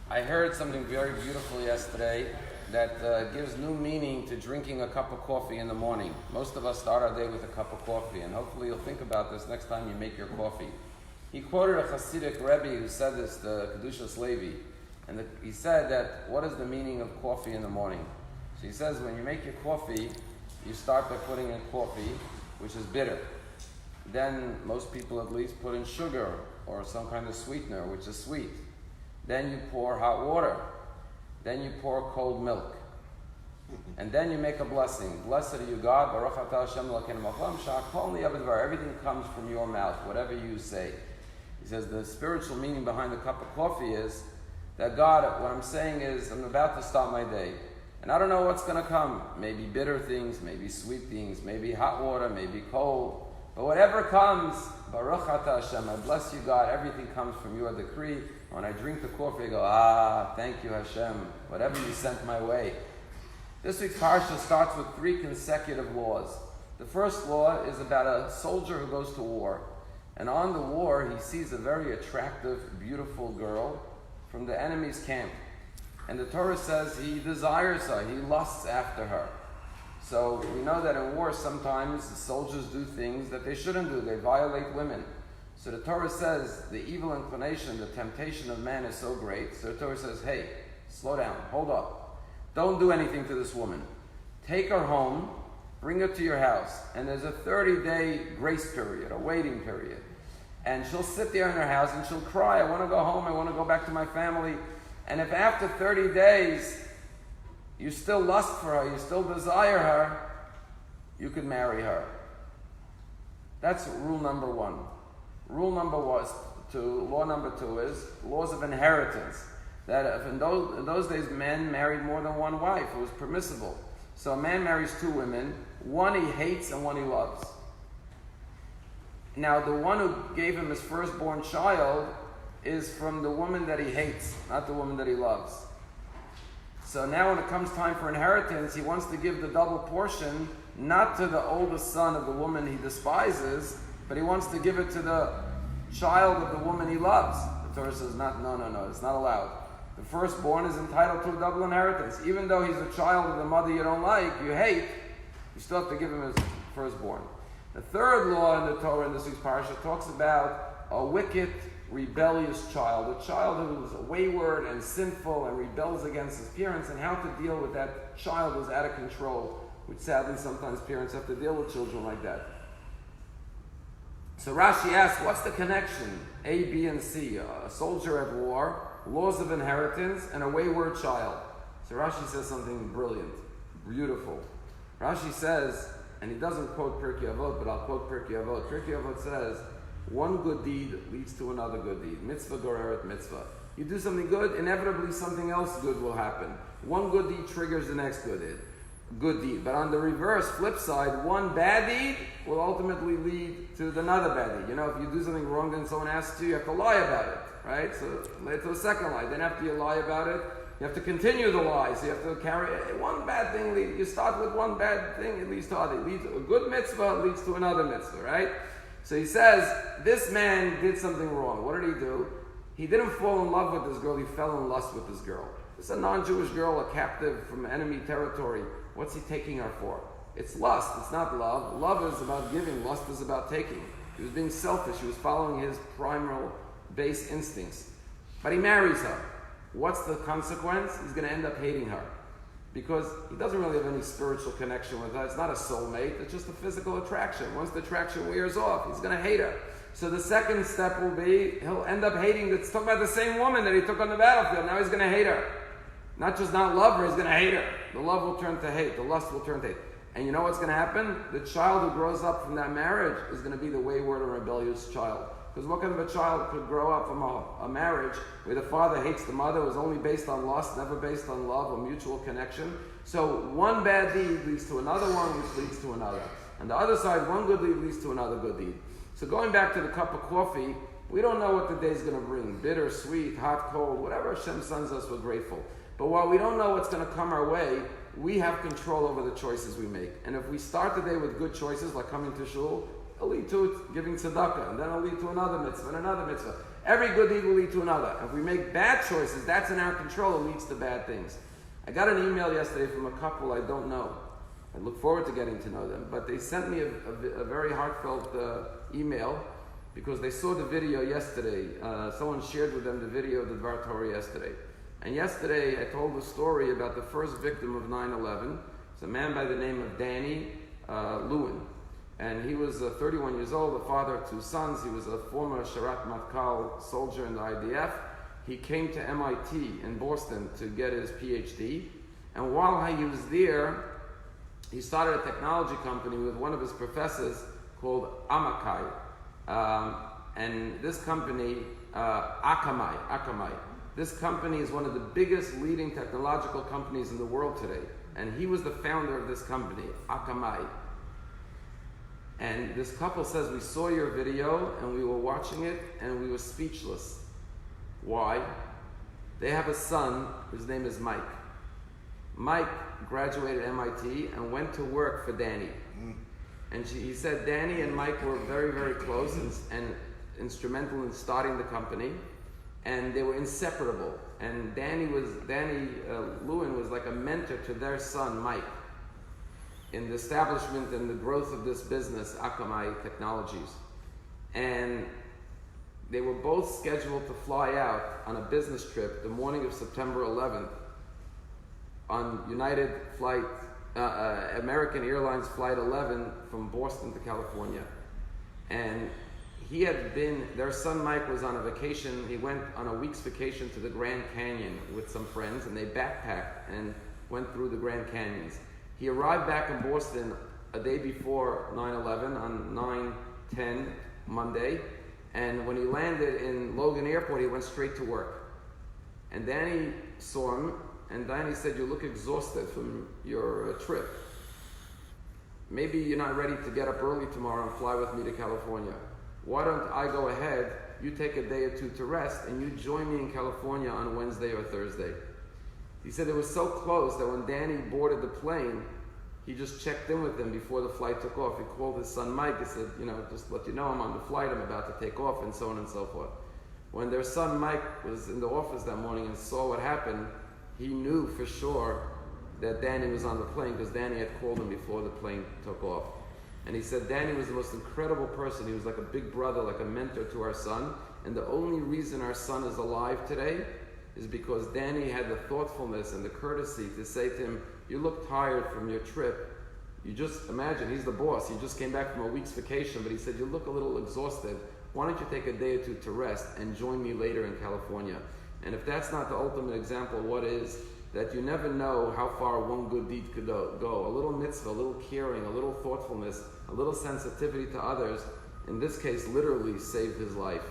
I heard something very beautiful yesterday that gives new meaning to drinking a cup of coffee in the morning. Most of us start our day with a cup of coffee, and hopefully you'll think about this next time you make your coffee. He quoted a Hasidic Rabbi who said this, the Kedushas Levi, and he said that, what is the meaning of coffee in the morning? So he says when you make your coffee, you start by putting in coffee, which is bitter. Then most people at least put in sugar or some kind of sweetener, which is sweet. Then you pour hot water. Then you pour cold milk. And then you make a blessing. Blessed are you, God. Baruch atah Hashem Elokeinu melech haolam. Everything comes from your mouth, whatever you say. He says the spiritual meaning behind the cup of coffee is that God, what I'm saying is I'm about to start my day. And I don't know what's going to come. Maybe bitter things, maybe sweet things, maybe hot water, maybe cold. But whatever comes, Baruch atah Hashem, I bless you, God. Everything comes from your decree. When I drink the coffee, I go, thank you, Hashem. Whatever you sent my way. This week's parsha starts with 3 consecutive laws. The first law is about a soldier who goes to war. And on the war, he sees a very attractive, beautiful girl from the enemy's camp. And the Torah says he desires her, he lusts after her. So we know that in war sometimes the soldiers do things that they shouldn't do. They violate women. So the Torah says the evil inclination, the temptation of man is so great. So the Torah says, hey, slow down, hold up. Don't do anything to this woman. Take her home, bring her to your house, and there's a 30-day grace period, a waiting period. And she'll sit there in her house and she'll cry, I want to go home, I want to go back to my family. And if after 30 days you still lust for her, you still desire her, you could marry her. That's rule number 1. Law number two is laws of inheritance. That if in those days men married more than one wife, it was permissible. So a man marries 2 women, one he hates and one he loves. Now the one who gave him his firstborn child is from the woman that he hates, not the woman that he loves. So now when it comes time for inheritance, he wants to give the double portion, not to the oldest son of the woman he despises, but he wants to give it to the child of the woman he loves. The Torah says, no, it's not allowed. The firstborn is entitled to a double inheritance. Even though he's a child of the mother you don't like, you hate, you still have to give him his firstborn. The third law in the Torah in this week's parasha talks about a wicked, rebellious child, a child who is wayward and sinful and rebels against his parents, and how to deal with that child who's out of control, which sadly sometimes parents have to deal with children like that. So Rashi asks, what's the connection? A, B, and C. A soldier at war, laws of inheritance, and a wayward child. So Rashi says something brilliant, beautiful. Rashi says, and he doesn't quote Pirkei Avot, but I'll quote Pirkei Avot. Pirkei Avot says, one good deed leads to another good deed. Mitzvah goreret mitzvah. You do something good, inevitably something else good will happen. One good deed triggers the next good deed. But on the reverse, flip side, one bad deed will ultimately lead to another bad deed. You know, if you do something wrong and someone asks you, you have to lie about it, right? So lead to a second lie. Then after you lie about it, you have to continue the lie. So you have to carry one bad thing. You start with one bad thing, it leads to other. It leads to a good mitzvah, it leads to another mitzvah, right? So he says, this man did something wrong. What did he do? He didn't fall in love with this girl, he fell in lust with this girl. This is a non-Jewish girl, a captive from enemy territory. What's he taking her for? It's lust, it's not love. Love is about giving, lust is about taking. He was being selfish, he was following his primal base instincts. But he marries her. What's the consequence? He's going to end up hating her. Because he doesn't really have any spiritual connection with her. It's not a soulmate, it's just a physical attraction. Once the attraction wears off, he's going to hate her. So the second step will be, he'll end up hating, it's talking about the same woman that he took on the battlefield. Now he's going to hate her. Not just not love her, he's going to hate her. The love will turn to hate, the lust will turn to hate. And you know what's going to happen? The child who grows up from that marriage is going to be the wayward or rebellious child. Because what kind of a child could grow up from a marriage where the father hates the mother, was only based on lust, never based on love or mutual connection? So one bad deed leads to another one, which leads to another. On the other side, one good deed leads to another good deed. So going back to the cup of coffee, we don't know what the day is going to bring. Bitter, sweet, hot, cold, whatever Hashem sends us, we're grateful. But while we don't know what's going to come our way, we have control over the choices we make. And if we start the day with good choices, like coming to shul, it'll lead to giving tzedakah, and then it'll lead to another mitzvah and another mitzvah. Every good deed will lead to another. If we make bad choices, that's in our control. It leads to bad things. I got an email yesterday from a couple I don't know. I look forward to getting to know them. But they sent me a very heartfelt email because they saw the video yesterday. Someone shared with them the video of the Dvar Torah yesterday. And yesterday I told the story about the first victim of 9/11. It's a man by the name of Danny Lewin. And he was 31 years old, the father of 2 sons. He was a former Sharat Matkal soldier in the IDF. He came to MIT in Boston to get his PhD. And while he was there, he started a technology company with one of his professors called Amakai. And this company, Akamai. This company is one of the biggest leading technological companies in the world today. And he was the founder of this company, Akamai. And this couple says, we saw your video and we were watching it and we were speechless. Why? They have a son whose name is Mike. Mike graduated MIT and went to work for Danny. And he said Danny and Mike were very, very close and instrumental in starting the company. And they were inseparable. And Danny Lewin was like a mentor to their son, Mike, in the establishment and the growth of this business, Akamai Technologies. And they were both scheduled to fly out on a business trip the morning of September 11th on American Airlines Flight 11 from Boston to California. And their son Mike was on a vacation. He went on a week's vacation to the Grand Canyon with some friends, and they backpacked and went through the Grand Canyons. He arrived back in Boston a day before 9/11 on 9/10 Monday, and when he landed in Logan Airport, he went straight to work. And Danny saw him, and Danny said, "You look exhausted from your trip. Maybe you're not ready to get up early tomorrow and fly with me to California. Why don't I go ahead, you take a day or two to rest, and you join me in California on Wednesday or Thursday." He said it was so close that when Danny boarded the plane, he just checked in with him before the flight took off. He called his son Mike. He said, just let you know I'm on the flight, I'm about to take off, and so on and so forth. When their son Mike was in the office that morning and saw what happened, he knew for sure that Danny was on the plane because Danny had called him before the plane took off. And he said Danny was the most incredible person. He was like a big brother, like a mentor to our son. And the only reason our son is alive today is because Danny had the thoughtfulness and the courtesy to say to him, "You look tired from your trip. You just imagine, he's the boss. He just came back from a week's vacation, but he said, you look a little exhausted. Why don't you take a day or two to rest and join me later in California?" And if that's not the ultimate example, what is? That you never know how far one good deed could go. A little mitzvah, a little caring, a little thoughtfulness, a little sensitivity to others, in this case, literally saved his life.